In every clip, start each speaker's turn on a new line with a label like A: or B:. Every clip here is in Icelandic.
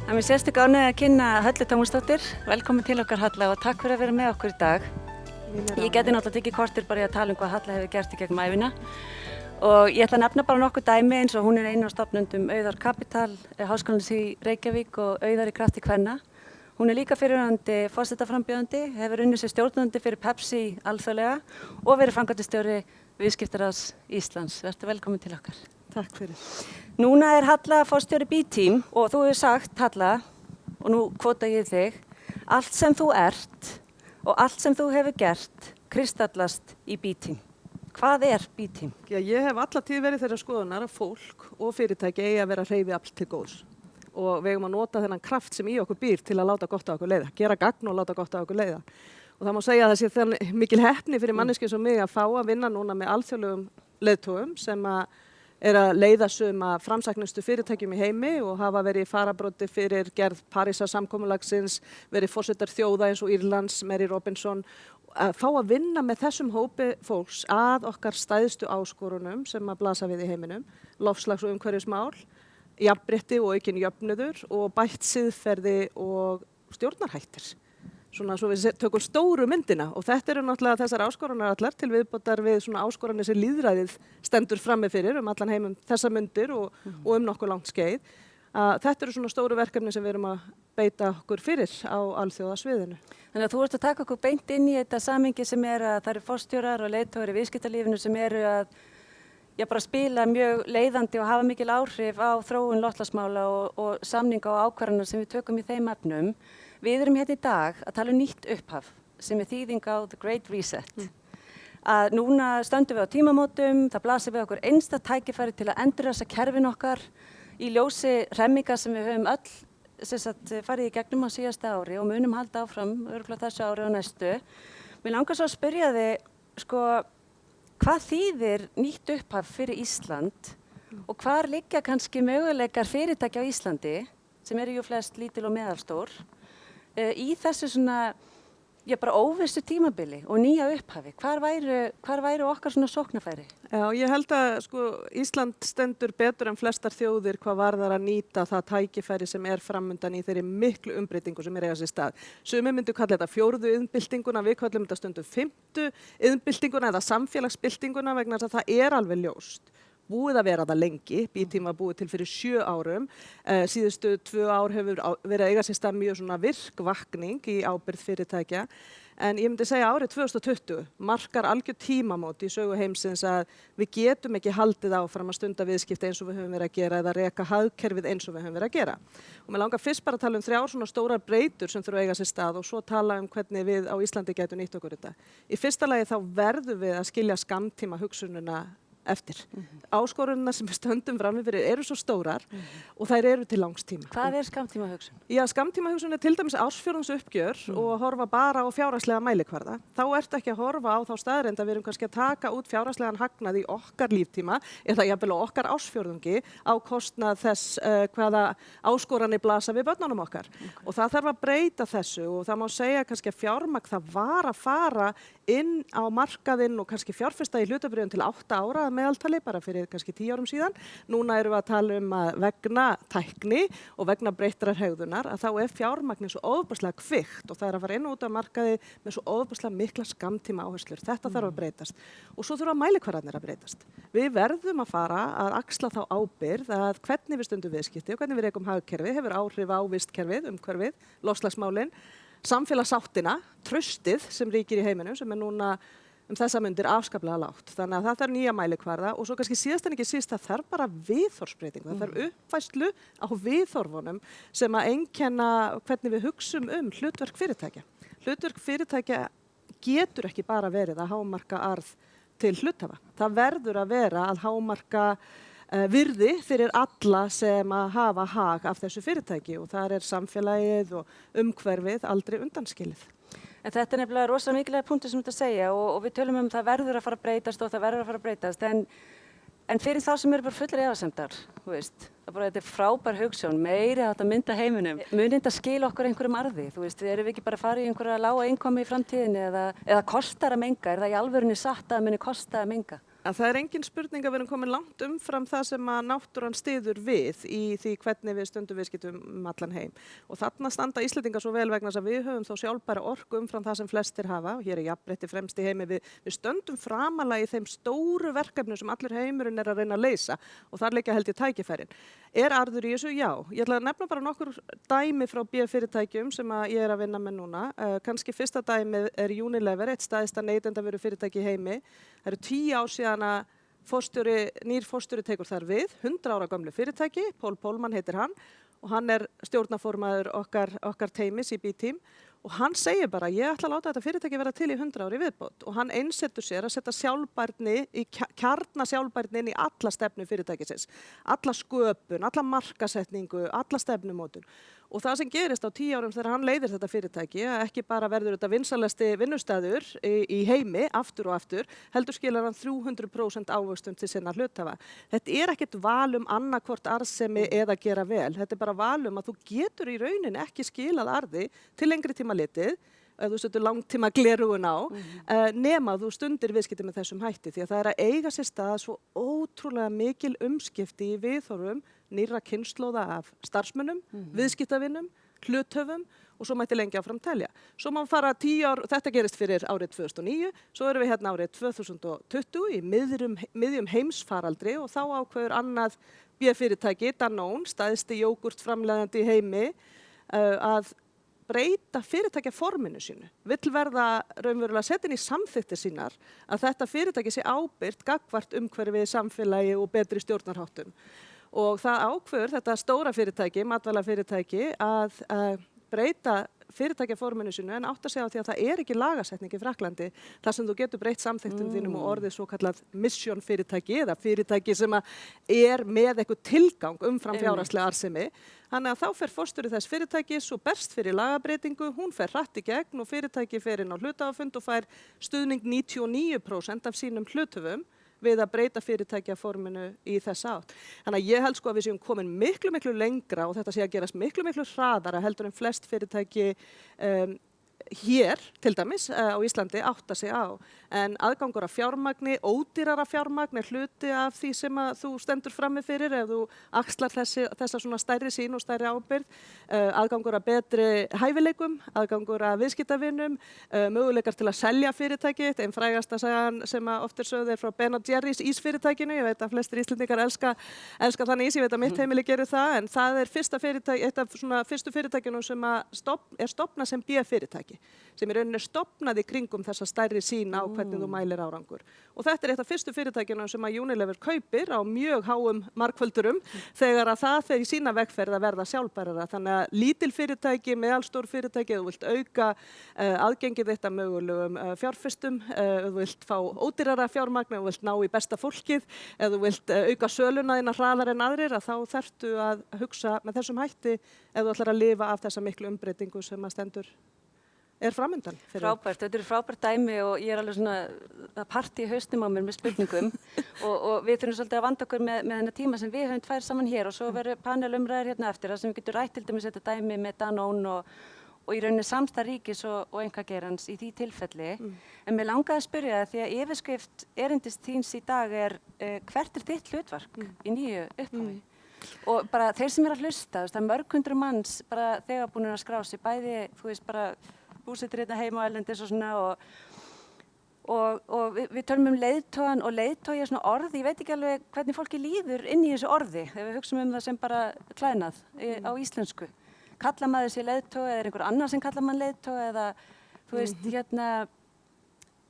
A: Það er mér sérstök ánægja að kynna Höllu Tómasdóttir. Velkomin til okkar Halla og takk fyrir að vera með okkur í dag. Ég geti náttúrulega tekið kortir bara í að tala um hvað Halla hefur gert í gegnum ævina. Og ég ætla að nefna bara nokkuð dæmi eins og hún er einn af stofnendum Auðar Kapital, Háskólans í Reykjavík og Auðar í krafti kvenna. Hún er líka fyrrverandi forsetaframbjóðandi, hefur unnið sem stjórnandi fyrir Pepsi alþjóðlega og verið framkvæmdastjóri Viðskiptaráðs Íslands. Vertu velkomin til okkar.
B: Takk fyrir.
A: Núna er Halla forstjóri B-Team og þú hefur sagt, Halla, og nú kvota ég þig, allt sem þú ert og allt sem þú hefur gert kristallast í B-Team. Hvað er B-Team?
B: Já, ég hef alla tíð verið þeirra skoðunar að fólk og fyrirtæki eigi að vera hreyfiafl til góðs. Og við eigum að nota þennan kraft sem í okkur býr til að láta gott á okkur leiða, gera gagn og láta gott á okkur leiða. Og það má segja að það sé þannig mikil heppni fyrir manneskju sem mig að fá að vinna núna með alþjóðlegum leiðtogum sem er að leiða suma framsæknustu fyrirtækjum í heimi og hafa verið í fararbroddi fyrir gerð Parísar samkomulagsins, verið forsetar þjóða eins og Írlands, Mary Robinson, að fá að vinna með þessum hópi fólks að okkar stæðstu áskorunum sem að blasa við í heiminum, loftslags- og umhverfismál, jafnrétti og aukin jöfnuður og bætt siðferði og stjórnarhættir. Svona svo við tökum stóru myndina og þetta eru náttúrulega þessar áskoranir allar til viðbótar við svona áskoranir sem lýðræðið stendur frammi fyrir allan heimum þessa myndir og nokkuð langt skeið. Þetta eru svona stóru verkefni sem við erum að beita okkur fyrir á alþjóðasviðinu.
A: Þannig að þú ert að taka okkur beint inn í þetta samhengi sem er að það eru forstjórar og leiðtogar í viðskiptalífinu sem eru að bara spila mjög leiðandi og hafa mikil áhrif á þróun loftslagsmála og samninga og ákvarðana sem við tökum í þeim efnum. Við erum hérna í dag að tala um nýtt upphaf sem er þýðing á The Great Reset. Að núna stöndum við á tímamótum, það blasir við okkur einstakt tækifæri til að endurræsa kerfin okkar í ljósi hremminga sem við höfum öll farið í gegnum á síðasta ári og munum halda áfram örugglega þessu ári og næstu. Mér langar svo að spyrja þig, hvað þýðir nýtt upphaf fyrir Ísland og hvar liggja kannski möguleikar fyrirtækja á Íslandi, sem eru jú flest lítil og meðalstór, í þessu svona, bara óvissu tímabili og nýja upphafi. Hvar væru okkar svona sóknarfæri?
B: Já, ég held að Ísland stendur betur en flestar þjóðir hvað varðar að nýta það tækifæri sem er framundan í þeirri miklu umbreytingu sem er eiga sér stað. Sumir myndu kalla þetta 4. iðnbyltinguna, við kallum þetta stundum 5. iðnbyltinguna eða samfélagsbyltinguna vegna þess að það er alveg ljóst. Búið að vera það lengi, B-Team var búið til fyrir 7 árum. Síðustu 2 ár hefur verið að eiga sér stað mjög svona virkvakning í ábyrgð fyrirtækja. En ég myndi segja árið 2020 markar algjör tímamót í sögu heimsins að við getum ekki haldið áfram að stunda viðskipti eins og við höfum verið að gera eða reka hagkerfið eins og við höfum verið að gera. Og mér langar fyrst bara að tala um 3 svona stórar breytur sem þurfa að eiga sér stað og svo tala um hvernig við á Íslandi getum nýtt okkur þetta. Í fyrsta lagi þá verðum við að skilja skammtíma hugsununa eftir. Áskorunina sem við stöndum frammi fyrir eru svo stórar og þær eru til langs tíma.
A: Hvað er skammtíma hugsun?
B: Já, skammtíma hugsun er til dæmis ársfjórðungsuppgjör og að horfa bara á fjárhagslega mælikvarða. Þá ertu ekki að horfa á þá staðreynd að við erum kannski að taka út fjárhagslegan hagnað í okkar líftíma eða jafnvel á okkar ársfjórðungi á kostnað þess hvaða áskoranir blasa við börnunum okkar. Og það þarf að breyta þessu og það má segja kannski að fjármagn það var að fara inn á markaðinn og kannski fjárfesta í hlutabréfum til 8 ára meðaltali bara fyrir kannski 10 árum síðan. Núna erum við að tala um að vegna tækni og vegna breyttrar hegðunar að þá er fjármagnin svo ofboðslega kvikt og það er að fara inn og út af markaði með svo ofboðslega mikla skammtíma áherslur. Þetta þarf að breytast. Og svo þurfa mælikvarðarnir að breytast. Við verðum að fara að axla þá ábyrgð að hvernig við stundum viðskipti og hvernig við rekum hagkerfið hefur áhrif á vistkerfið, umhverfið, loftslagsmálin, samfélagssáttina, traustið sem ríkir í heiminum sem er núna þessa myndir afskaplega lágt. Þannig að það þarf nýja mælikvarða og svo kannski síðast en ekki síst það þarf bara viðhorfsbreytingu. Það þarf uppfærslu á viðhorfunum sem að einkenna hvernig við hugsum hlutverk fyrirtækja. Hlutverk fyrirtækja getur ekki bara verið að hámarka arð til hluthafa. Það verður að vera að hámarka virði fyrir alla sem að hafa hag af þessu fyrirtæki og þar er samfélagið og umhverfið aldrei undanskilið.
A: En þetta er nefnilega rosalega mikilvægur punktur sem þú ert að segja og við tölum um það verður að fara að breytast og það verður að fara að breytast en fyrir þá sem eru bara fullir efasemdar, þú veist, þetta er frábær hugsjón, meiri að mynda heiminum. Muni þetta skila okkur einhverjum arði, þú veist, erum við ekki bara að fara í einhverja lága innkomi í framtíðinni eða kostar að menga, er það í alvörunni satt að muni kosta að menga?
B: En það engin spurning að við erum komin langt umfram það sem að náttúran styður við í því hvernig við stundum viðskiptum allan heim. Og þarna standa Íslendingar svo vel vegna þess að við höfum þó sjálfbæra orku umfram það sem flestir hafa. Og hér jafnrétti fremst í heimi. Við stöndum framalega í þeim stóru verkefnum sem allur heimurinn að reyna að leysa. Og þar liggja held ég tækifærin. Arður í þessu? Já. Ég ætla að nefna bara nokkur dæmi frá B-fyrirtækjum sem að ég að vinna með núna. Kannski fyrsta dæmið Unilever, eitt stærsta neytendavörufyrirtæki í heimi. Það eru 10 ár síðan að nýr forstjóri tekur þar við, 100 ára gamlu fyrirtæki, Pól Pólmann heitir hann og hann stjórnarformaður okkar teymis í B-Team og hann segir bara, ég ætla að láta þetta fyrirtæki vera til í 100 ári viðbót og hann einsetur sér að setja sjálfbærni, kjarna sjálfbærni inn í alla stefnu fyrirtækisins, alla sköpun, alla markasetningu, alla stefnumótun. Og það sem gerist á 10 árum þegar hann leiðir þetta fyrirtæki, að ekki bara verður þetta vinsalasti vinnustæður í heimi, aftur og aftur, heldur skilar hann 300% ávöxtun til sinna hluthafa. Þetta ekkert val annarkvort arðsemi eða gera vel. Þetta bara val að þú getur í rauninni ekki skilað arði til lengri tíma litið, ef þú setur langtíma gleraugun á, nema þú stundir viðskipti með þessum hætti því að það að eiga sér stað svo ótrúlega mikil umskipti í viðhorfum nýrra kynslóða af starfsmönnum, viðskiptavinnum, hluthöfum og svo mætti lengi áfram telja. Svo má fara 10 ár, þetta gerist fyrir árið 2009, svo erum við hérna árið 2020 í miðjum heimsfaraldri og þá ákveður annað B-fyrirtæki, Danone, stærsti jógurtframleiðandi í heimi, að breyta fyrirtækjaforminu sínu, vill verða raunverulega setin í samþykktir sínar að þetta fyrirtæki sé ábyrgt gagnvart umhverfi, samfélagi og betri stjórnarháttum. Og það ákveður þetta stóra fyrirtæki, matvælafyrirtæki, að breyta fyrirtækjaforminu sínu en átt að segja á því að það ekki lagasetning í Frakklandi þar sem þú getur breytt samþykktum þínum og orðið svo kallað mission fyrirtæki eða fyrirtæki sem með eitthvað tilgang umfram fjárhagslega arðsemi. Þannig að þá fer forstjóri þess fyrirtækis og berst fyrir lagabreytingu, hún fer hratt í gegn og fyrirtæki fer inn á hluthafafund og fær stuðning 99% af sínum hluthöfum við að breyta fyrirtækjaforminu í þessa átt. Þannig að ég held sko að við séum komin miklu lengra og þetta sé að gerast miklu hraðara heldur en flest fyrirtæki hér, til dæmis, á Íslandi átta sig á. En aðgangur af fjármagni, ódýrara fjármagn hluti af því sem að þú stendur frammi fyrir ef þú axlar þessa svona stærri sýn og stærri ábyrgð, aðgangur af betri hæfileikum, aðgangur af viðskiptavinum, möguleikar til að selja fyrirtæki, einn frægasta sagan sem oft sögð frá Ben & Jerry's ísfyrirtækinu, ég veit að flestir Íslendingar elska þannig ís, ég veit að mitt heimili gerir það, en það eitt af svona fyrstu fyrirtækjunum sem stofnað sem B-fyrirtæki, sem í rauninni stofnað í kringum þessa stærri sín á hvernig þú mælir árangur. Og þetta eitt af fyrstu fyrirtækjunum sem að Unilever kaupir á mjög háum margföldurum þegar að það fer í sína vegferð að verða sjálfbærara. Þannig að lítil fyrirtæki, meðalstór fyrirtæki, ef þú vilt auka aðgengið þitt að mögulegum fjárfestum, ef þú vilt fá ódýrara fjármagn, ef þú vilt ná í besta fólkið, ef þú vilt auka söluna þína hraðar en aðrir, að þá þarftu að hugsa með þessum hætti ef þú ætlar að lifa af þessa miklu umbreytingu sem að stendur framundan.
A: Frábært, þetta eru frábært dæmi og ég alveg svona að partí í haustum á mér með spurningum og við þurfum svolítið að vanda okkur með þennan tíma sem við höfum tvær saman hér og svo verður panelumræður hérna eftir þar sem við getum rætt til dæmis þetta dæmi með Danone og í rauninni samstarf ríkis og einkageirans í því tilfelli. En mér langaði að spyrja það því að yfirskrift erindis þíns í dag hvert þitt hlutverk í nýju upphafi? Og bara þeir sem að hlusta, það mörg hundruð manns bara þegar búin að skrá sig bæði, þú veist bara búsettir hérna heima á erlendis og svona og við tölum leiðtogan og leiðtogi svona orði, ég veit ekki alveg hvernig fólki líður inn í þessu orði þegar við hugsaum það sem bara klæðnað á íslensku. Kallar maður sér leiðtoga eða einhver annar sem kallar mann leiðtoga eða þú veist hérna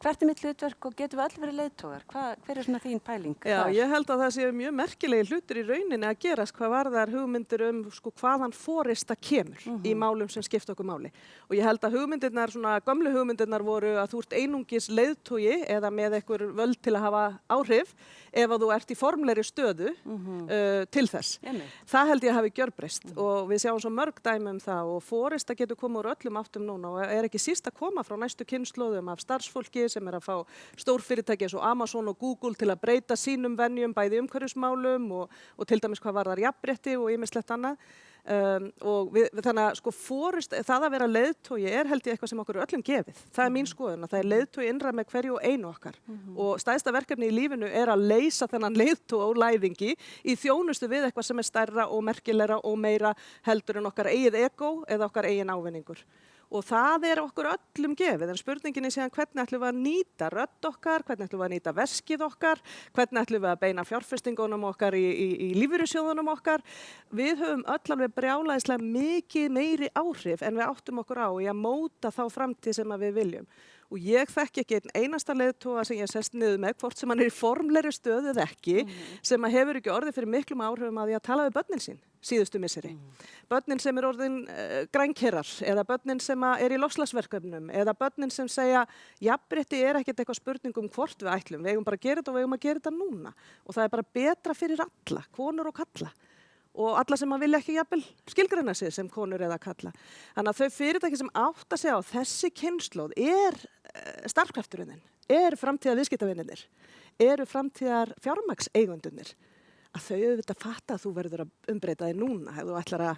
A: hvert mitt hlutverk og getum við öll verið leiðtogar? Hver svona þín pæling?
B: Já, ég held að það séu mjög merkilegi hlutir í rauninni að gerast hvað varðar hugmyndir hvaðan forista kemur í málum sem skipta okkur máli. Og ég held að hugmyndirnar, svona gömlu hugmyndirnar voru að þú ert einungis leiðtogi eða með einhver völd til að hafa áhrif ef að þú ert í formlegri stöðu til þess. Það held ég að hafi gjörbreyst og við sjáum svo mörg dæmi það og forista getur komið úr öllum áttum núna og ekki síst að koma frá næstu kynslóðum af starfsfólki sem að fá stórfyrirtæki eins og Amazon og Google til að breyta sínum venjum bæði umhverfismálum og til dæmis hvað varðar jafnrétti og ýmislegt annað. Og þannig að sko það að vera leiðtogi held ég eitthvað sem okkur er öllum gefið. Það er mín skoðun að það er leiðtogi innra með hverju og einu okkar. Og stærsta verkefni í lífinu er að leysa þennan leiðtoga og læðingi í þjónustu við eitthvað sem er stærra og merkilegra og meira heldur en okkar eigið ego eða okkar eigin ávinningur. Og það er okkur öllum gefið, en spurningin er síðan hvernig ætlum við að nýta rödd okkar, hvernig ætlum við að nýta veskið okkar, hvernig ætlum við að beina fjárfestingunum okkar í lífeyrissjóðunum okkar. Við höfum öll alveg brjálæðislega mikið meiri áhrif en við áttum okkur á í að móta þá framtíð sem við viljum. Og ég þekki ekki einn einasta leiðtoga sem ég sest niður með, hvort sem hann er í formlegri stöðu eða ekki, sem hefur ekki orðið fyrir miklum áhrifum að því að tala við börnin sín síðustu misseri. Börnin sem er orðin grænkerar eða börnin sem er í loftslagsverkefnum eða börnin sem segja jafnrétti er ekkert eitthvað spurning hvort við ætlum. Við eigum bara að gera þetta og við eigum að gera þetta núna. Og það er bara betra fyrir alla, konur og kalla. Og alla sem vilja ekki jafnvel skilgreina sig sem konur eða kalla. Þannig að þau fyrirtæki sem átta sig á þessi kynslóð starfkrafturinn, framtíðar viðskiptavinirnir, framtíðar fjármagnseigendurnir, að þau auðvitað fatta að þú verður að umbreyta þig núna ef þú ætlar að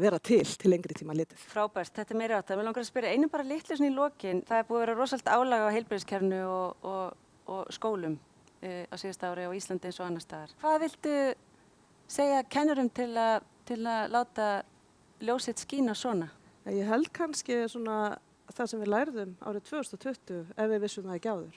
B: vera til lengri tíma litið.
A: Frábært, þetta er meiri átt. Mér langar að spyrja einu bara litlu svona í lokin. Það er búið að vera rosalega álag á heilbrigðiskerfinu og skólum á síðasta ári á Íslandi eins og annars staðar. Hvað viltu segja kennurum til að láta ljósið skína svona?
B: Ég held kannski svona það sem við lærðum árið 2020, ef við vissum það ekki áður,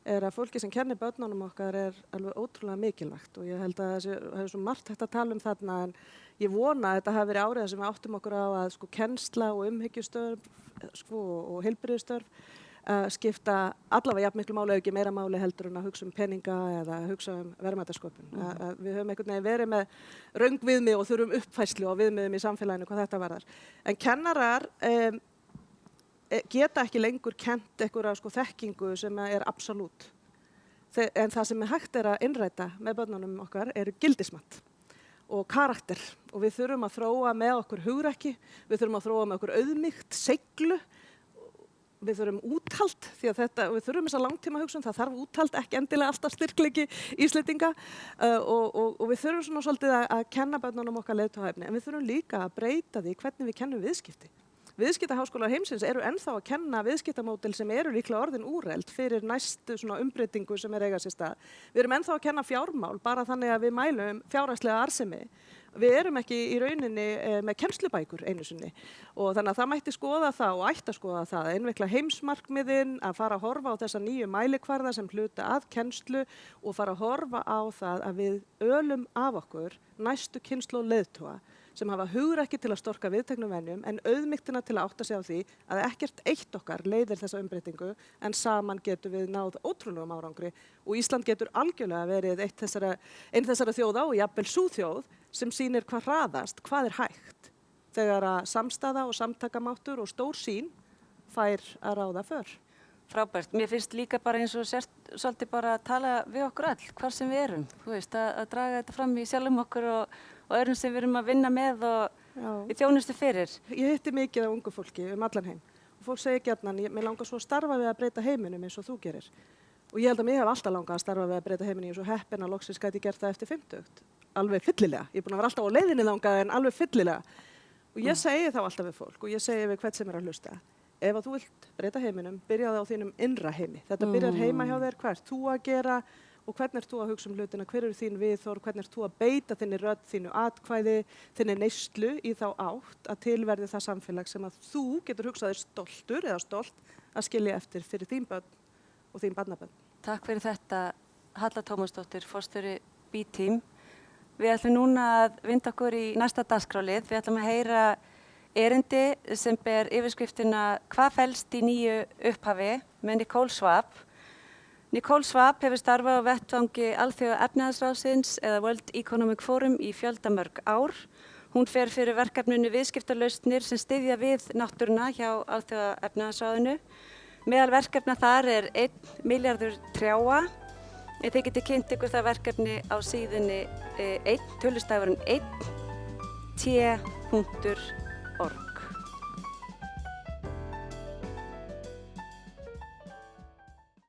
B: að fólki sem kennir börnunum okkar alveg ótrúlega mikilvægt og ég held að það er svo margt hægt að tala um þarna en ég vona að þetta hafi verið árið sem við áttum okkur á að kennsla og umhyggjustörf og heilbrigðisstörf skipta allavega jafn miklu máli ef ekki meira máli heldur en að hugsa um peninga eða hugsa um verðmætasköpun. Við höfum einhvern veginn verið með röng viðmið og þurfum uppfærslu og viðmiðum í samfélaginu hvað þetta varðar. En kennarar geta ekki lengur kennt einhverja þekkingu sem er absolút. En það sem hægt að innræta með börnunum okkar gildismat og karakter og við þurfum að þróa með okkur hugrekki, við þurfum að þróa með okkur auðmýkt, seiglu. Við þurfum úthald því að við þurfum þessa langtíma hugsun, það þarf úthald ekki endilega alltaf styrkleiki Íslendinga og við þurfum svona svolítið að kenna börnunum okkar leiðtogahæfni en við þurfum líka að breyta því hvernig við kennum viðskipti. Viðskiptaháskólar heimsins ennþá að kenna viðskiptamódel sem líklega orðin úreld fyrir næstu svona umbreytingu sem eiga sér stað. Við erum ennþá að kenna fjármál bara þannig að við mælum fjárhagslega arðsemi. Við erum ekki í rauninni með kennslubækur einu sinni og þannig að það mætti skoða það og ætti að skoða það að innveikla heimsmarkmiðin, að fara að horfa á þessa nýju mælikvarða sem hluta að kennslu og fara að horfa á það að við ölum af okkur næstu kynslóð leiðtoga sem hafa hugrekki til að storka viðteknum venjum en auðmýktina til að átta sig á því að ekkert eitt okkar leiðir þessa umbreytingu en saman getum við náð ótrúlegum árangri og Ísland getur algjörlega verið einn þessara þjóða og jafnvel sú þjóð sem sýnir hvað hraðast, hvað hægt þegar að samstaða og samtakamáttur og stór sýn fær að ráða för.
A: Frábært. Mér finnst líka bara eins og svolítið bara að tala við okkur all, hvar sem við erum. Þú veist, að draga þetta fram í sjálfum okkur og öðrum sem við erum að vinna með og í þjónustu fyrir.
B: Ég hitti mikið af ungu fólki allan heim og fólk segir gjarnan, mér langar svo að starfa við að breyta heiminum eins og þú gerir. Og ég held að mér hef alltaf langað að starfa við að breyta heiminum eins og heppin að loksins gæti gert það eftir 50. Alveg fyllilega. Ég er búin að vera alltaf á leiðinni þangað en alveg fyllilega. Og ég segi þá alltaf við fólk og ég segi við hvern sem að hlusta. Ef að þú vilt breyta heiminum, byrjaði á þínum innra heimi. Þetta byrjar heima hjá þér, hvað ert þú að gera og hvernig ert þú að hugsa um hlutina, hver eru þín viðhorf, hvernig ert þú að beita þinni rödd, þínu atkvæði, þinni neyslu í þá átt að tilverði það samfélag sem að þú getur hugsað þér stoltur eða stolt að skilja eftir fyrir þín börn og þín barnabörn.
A: Takk fyrir þetta, Halla Tómasdóttir, forstjóri B-Team. Við ætlum núna að vinda okkur í næsta dagskrálið. Við ætlum að heyra erindi sem ber yfirskriftina Hvað felst í nýju upphafi með Nicole Schwab. Nicole Schwab hefur starfað á vettvangi Alþjóða efnahagsráðsins eða World Economic Forum í fjöldamörg ár. Hún fer fyrir verkefninu viðskiptalausnir sem styðja við náttúruna hjá Alþjóða efnahagsráðinu. Meðal verkefna þar 1 milljarður trjáa. Þið getið kynnt ykkur það verkefni á síðunni 1, tölustafurinn 1, t.org.